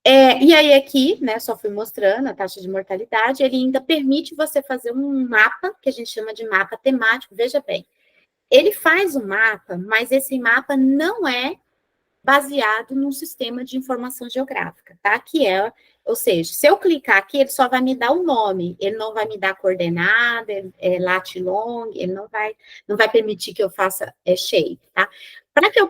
E aí aqui, né, só fui mostrando a taxa de mortalidade, ele ainda permite você fazer um mapa, que a gente chama de mapa temático, veja bem, ele faz um mapa, mas esse mapa não é baseado num sistema de informação geográfica, tá? Ou seja, se eu clicar aqui, ele só vai me dar o nome, ele não vai me dar coordenada, lat long, ele não vai permitir que eu faça shape, tá? Para que eu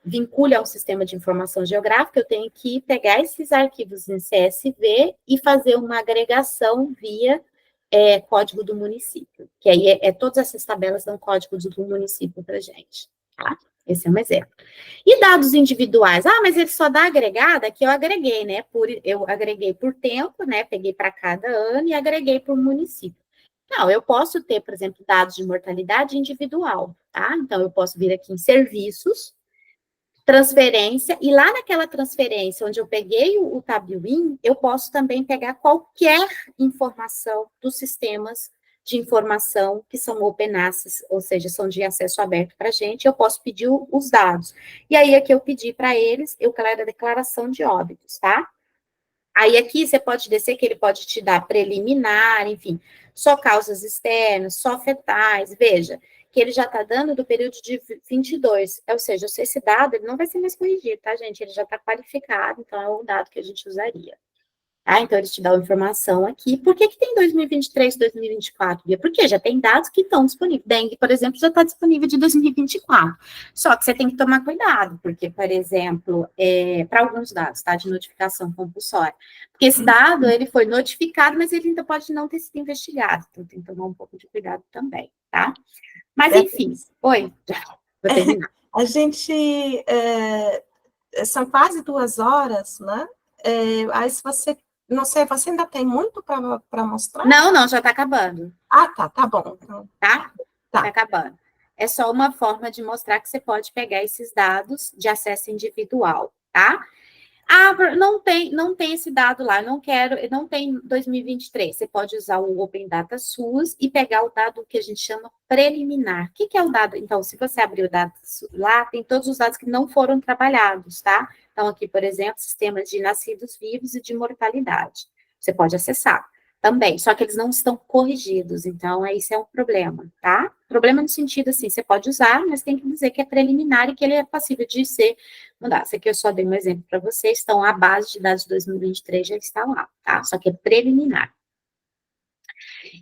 vincule ao sistema de informação geográfica, eu tenho que pegar esses arquivos em CSV e fazer uma agregação via código do município, que aí todas essas tabelas dão código do município para gente, tá? Esse é um exemplo. E dados individuais? Mas ele só dá agregada, que eu agreguei, né? Eu agreguei por tempo, né? Peguei para cada ano e agreguei por município. Não, eu posso ter, por exemplo, dados de mortalidade individual, tá? Então, eu posso vir aqui em serviços, transferência, e lá naquela transferência onde eu peguei o Tabuin, eu posso também pegar qualquer informação dos sistemas de informação que são open access, ou seja, são de acesso aberto para a gente, eu posso pedir os dados. E aí, aqui eu pedi para eles, eu quero a declaração de óbitos, tá? Aí, aqui, você pode descer que ele pode te dar preliminar, enfim, só causas externas, só fetais, veja, que ele já está dando do período de 22, ou seja, esse dado, ele não vai ser mais corrigido, tá, gente? Ele já está qualificado, então é o dado que a gente usaria. Então, eles te dão informação aqui. Por que tem 2023, 2024, Bia? Porque já tem dados que estão disponíveis. Dengue, por exemplo, já está disponível de 2024. Só que você tem que tomar cuidado, porque, por exemplo, para alguns dados, tá? De notificação compulsória. Porque esse dado, ele foi notificado, mas ele ainda pode não ter sido investigado. Então, tem que tomar um pouco de cuidado também, tá? Mas, enfim. Oi, vou terminar. A gente... são quase 2 horas, né? Aí, se você... Não sei, você ainda tem muito para mostrar? Não, já está acabando. Tá bom. Então, tá acabando. É só uma forma de mostrar que você pode pegar esses dados de acesso individual, tá? Não tem esse dado lá, não tem 2023. Você pode usar o Open Data SUS e pegar o dado que a gente chama preliminar. O que é o dado? Então, se você abrir o dado lá, tem todos os dados que não foram trabalhados, tá? Então, aqui, por exemplo, sistemas de nascidos vivos e de mortalidade. Você pode acessar também, só que eles não estão corrigidos, então isso é um problema, tá? Problema no sentido assim, você pode usar, mas tem que dizer que é preliminar e que ele é passível de ser mudado. Esse aqui eu só dei um exemplo para vocês, então a base de dados de 2023 já está lá, tá? Só que é preliminar.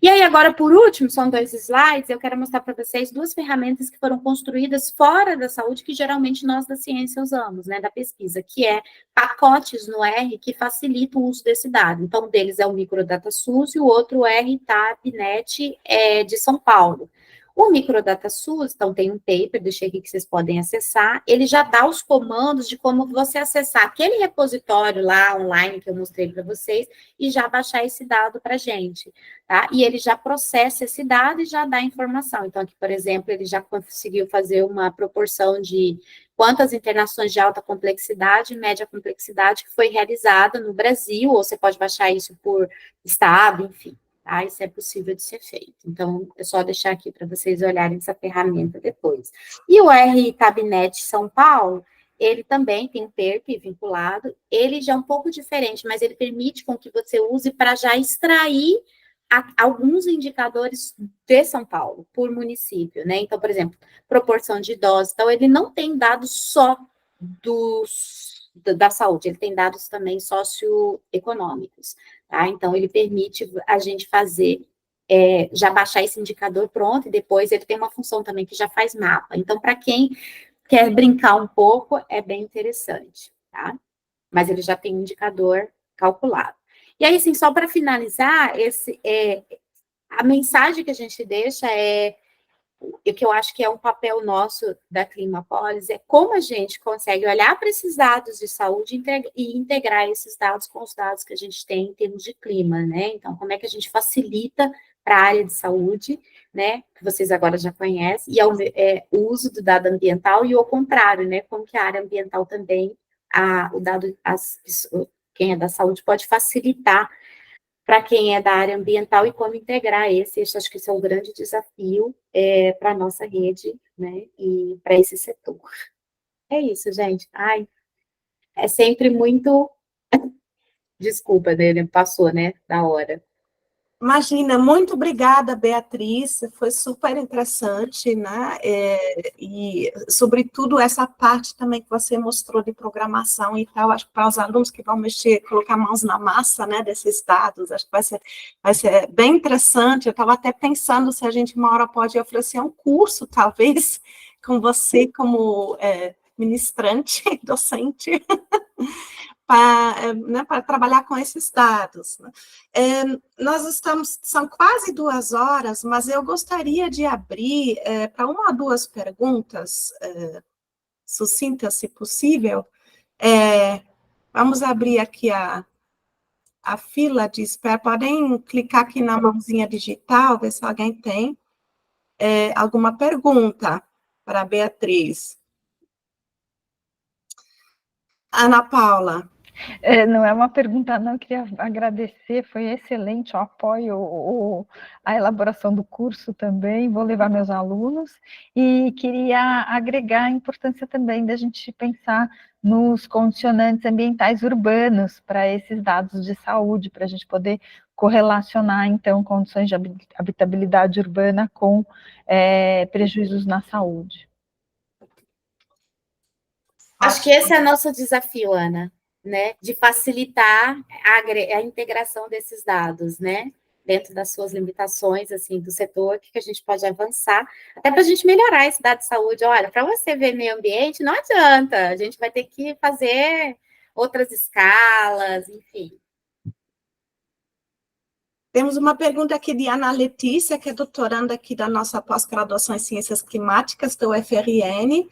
E aí, agora, por último, são 2 slides, eu quero mostrar para vocês 2 ferramentas que foram construídas fora da saúde, que geralmente nós da ciência usamos, né, da pesquisa, que é pacotes no R que facilitam o uso desse dado. Então, um deles é o Microdata SUS e o outro é RTAPNet de São Paulo. O Microdata SUS, então tem um paper, deixei aqui que vocês podem acessar, ele já dá os comandos de como você acessar aquele repositório lá online que eu mostrei para vocês e já baixar esse dado para a gente, tá? E ele já processa esse dado e já dá informação. Então, aqui, por exemplo, ele já conseguiu fazer uma proporção de quantas internações de alta complexidade e média complexidade que foi realizada no Brasil, ou você pode baixar isso por estado, enfim. Tá? Isso é possível de ser feito. Então, é só deixar aqui para vocês olharem essa ferramenta depois. E o RTAPNet São Paulo, ele também tem um PERP vinculado, ele já é um pouco diferente, mas ele permite com que você use para já extrair alguns indicadores de São Paulo, por município, né? Então, por exemplo, proporção de idosos. Então, ele não tem dados só da saúde, ele tem dados também socioeconômicos, tá? Então, ele permite a gente fazer, já baixar esse indicador pronto, e depois ele tem uma função também que já faz mapa. Então, para quem quer brincar um pouco, é bem interessante, tá? Mas ele já tem um indicador calculado. E aí, assim, só para finalizar, a mensagem que a gente deixa é o que eu acho que é um papel nosso da Climapolis é como a gente consegue olhar para esses dados de saúde e integrar esses dados com os dados que a gente tem em termos de clima, né? Então, como é que a gente facilita para a área de saúde, né? Que vocês agora já conhecem, e o uso do dado ambiental e o contrário, né? Como que a área ambiental também, quem é da saúde pode facilitar para quem é da área ambiental e como integrar acho que esse é um grande desafio para a nossa rede, né, e para esse setor. É isso, gente. Ai, é sempre muito... Desculpa, né, passou, né, da hora. Imagina, muito obrigada, Beatriz, foi super interessante, né? E, sobretudo, essa parte também que você mostrou de programação e tal, acho que para os alunos que vão mexer, colocar mãos na massa, né, desses dados, acho que vai ser bem interessante. Eu estava até pensando se a gente uma hora pode oferecer um curso, talvez, com você como ministrante, docente, para trabalhar com esses dados. Né? São quase 2 horas, mas eu gostaria de abrir para uma ou duas perguntas sucintas, se possível. Vamos abrir aqui a fila de espera. Podem clicar aqui na mãozinha digital, ver se alguém tem alguma pergunta para a Beatriz. Ana Paula. Não é uma pergunta, não, eu queria agradecer, foi excelente o apoio, a elaboração do curso também, vou levar meus alunos, e queria agregar a importância também da gente pensar nos condicionantes ambientais urbanos para esses dados de saúde, para a gente poder correlacionar, então, condições de habitabilidade urbana com prejuízos na saúde. Acho que esse é o nosso desafio, Ana, né, de facilitar a integração desses dados, né, dentro das suas limitações, assim, do setor, que a gente pode avançar, até para a gente melhorar esse dado de saúde. Olha, para você ver meio ambiente, não adianta, a gente vai ter que fazer outras escalas, enfim. Temos uma pergunta aqui de Ana Letícia, que é doutoranda aqui da nossa pós-graduação em Ciências Climáticas, do UFRN,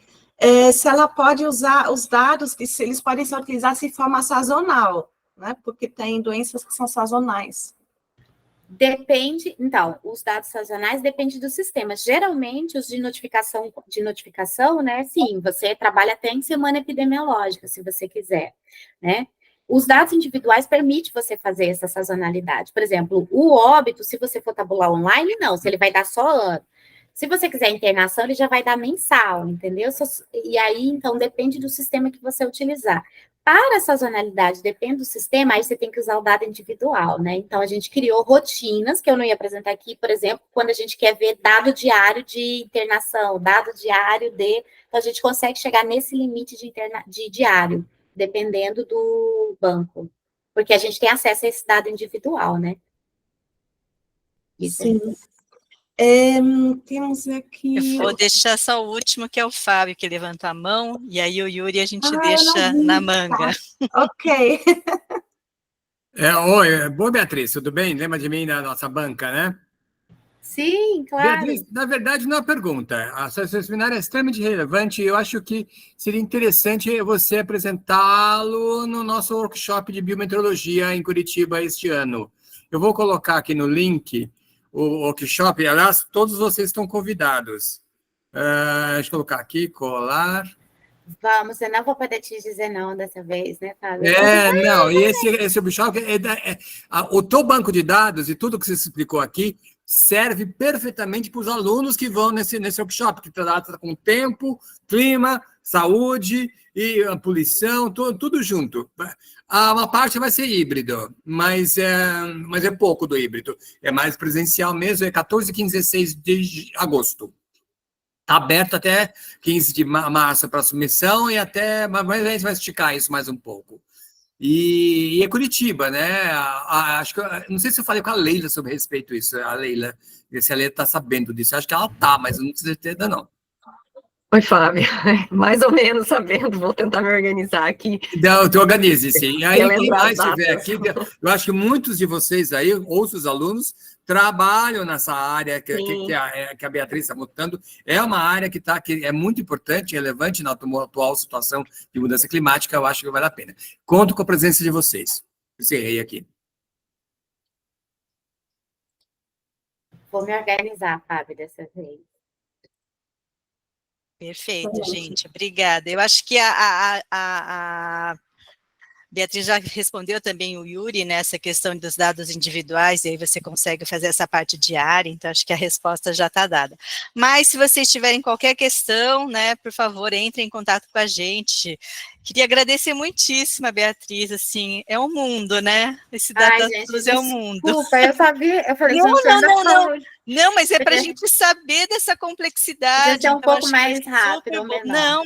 se ela pode usar os dados, se eles podem ser utilizados de forma sazonal, né? Porque tem doenças que são sazonais. Depende, então, os dados sazonais dependem do sistema. Geralmente, os de notificação, né, sim, você trabalha até em semana epidemiológica, se você quiser, né? Os dados individuais permitem você fazer essa sazonalidade. Por exemplo, o óbito, se você for tabular online, não, se ele vai dar só ano. Se você quiser internação, ele já vai dar mensal, entendeu? E aí, então, depende do sistema que você utilizar. Para a sazonalidade, depende do sistema, aí você tem que usar o dado individual, né? Então, a gente criou rotinas, que eu não ia apresentar aqui, por exemplo, quando a gente quer ver dado diário de internação, dado diário de... Então, a gente consegue chegar nesse limite de diário, dependendo do banco. Porque a gente tem acesso a esse dado individual, né? Isso. Sim. Temos aqui... Eu vou deixar só o último, que é o Fábio, que levantou a mão, e aí o Yuri a gente eu deixa não vi, na manga. Tá. Ok. Oi, boa, Beatriz, tudo bem? Lembra de mim da nossa banca, né? Sim, claro. Beatriz, na verdade, não é uma pergunta. A seu seminário é extremamente relevante e eu acho que seria interessante você apresentá-lo no nosso workshop de biometeorologia em Curitiba este ano. Eu vou colocar aqui no link o workshop, aliás, todos vocês estão convidados. Deixa eu colocar aqui, colar. Vamos, eu não vou poder te dizer não dessa vez, né, Fábio? Não, e esse workshop, o teu banco de dados e tudo que você explicou aqui serve perfeitamente para os alunos que vão nesse workshop, que trata com tempo, clima, saúde e a poluição, tudo junto. Uma parte vai ser híbrido, mas é pouco do híbrido. É mais presencial mesmo, é 14, 15, 16 de agosto. Está aberto até 15 de março para submissão e mas a gente vai esticar isso mais um pouco. E é Curitiba, né? Acho que não sei se eu falei com a Leila sobre respeito a isso, a Leila, se a Leila está sabendo disso. Acho que ela está, mas eu não tenho certeza, não. Oi, Fábio. Mais ou menos sabendo, vou tentar me organizar aqui. Então, te organize-se. E aí, quem lembrar mais as estiver datas. aqui, eu acho que muitos de vocês aí, ou os alunos, trabalham nessa área que a Beatriz está mostrando. É uma área que é muito importante, relevante na atual situação de mudança climática, eu acho que vale a pena. Conto com a presença de vocês. Encerrei aqui. Vou me organizar, Fábio, dessa vez. Perfeito, gente. Obrigada. Eu acho que a Beatriz já respondeu também o Yuri nessa questão dos dados individuais, e aí você consegue fazer essa parte diária, então acho que a resposta já está dada. Mas se vocês tiverem qualquer questão, né, por favor, entrem em contato com a gente. Queria agradecer muitíssimo a Beatriz, assim, é um mundo, né? Esse Data Plus é um mundo. Desculpa, eu sabia, eu falei, Não, mas é para a gente saber dessa complexidade. Podia ser um pouco mais rápido ou Não, menor.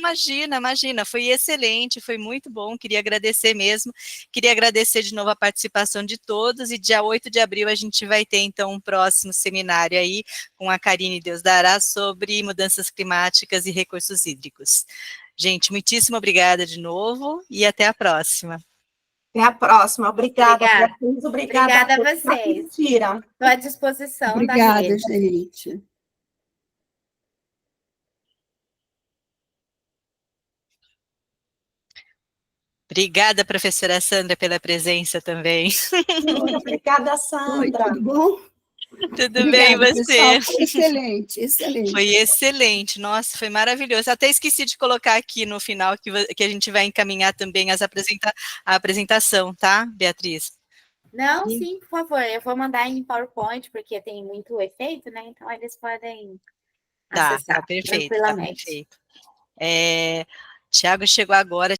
imagina, foi excelente, foi muito bom, queria agradecer mesmo, queria agradecer de novo a participação de todos, e dia 8 de abril a gente vai ter, então, um próximo seminário aí, com a Karine Deus Dará, sobre mudanças climáticas e recursos hídricos. Gente, muitíssimo obrigada de novo, e até a próxima. Até a próxima. Obrigada, Beatriz. Obrigada a vocês. Estou à disposição. Obrigada, gente. Obrigada, professora Sandra, pela presença também. Muito obrigada, Sandra. Oi, tudo bom? Tudo Obrigada, bem, você? Pessoal, foi excelente, excelente. Foi excelente, nossa, foi maravilhoso. Até esqueci de colocar aqui no final que a gente vai encaminhar também a apresentação, tá, Beatriz? Não, sim, por favor, eu vou mandar em PowerPoint, porque tem muito efeito, né? Então eles podem acessar perfeito, tranquilamente. Tá perfeito. Tiago chegou agora.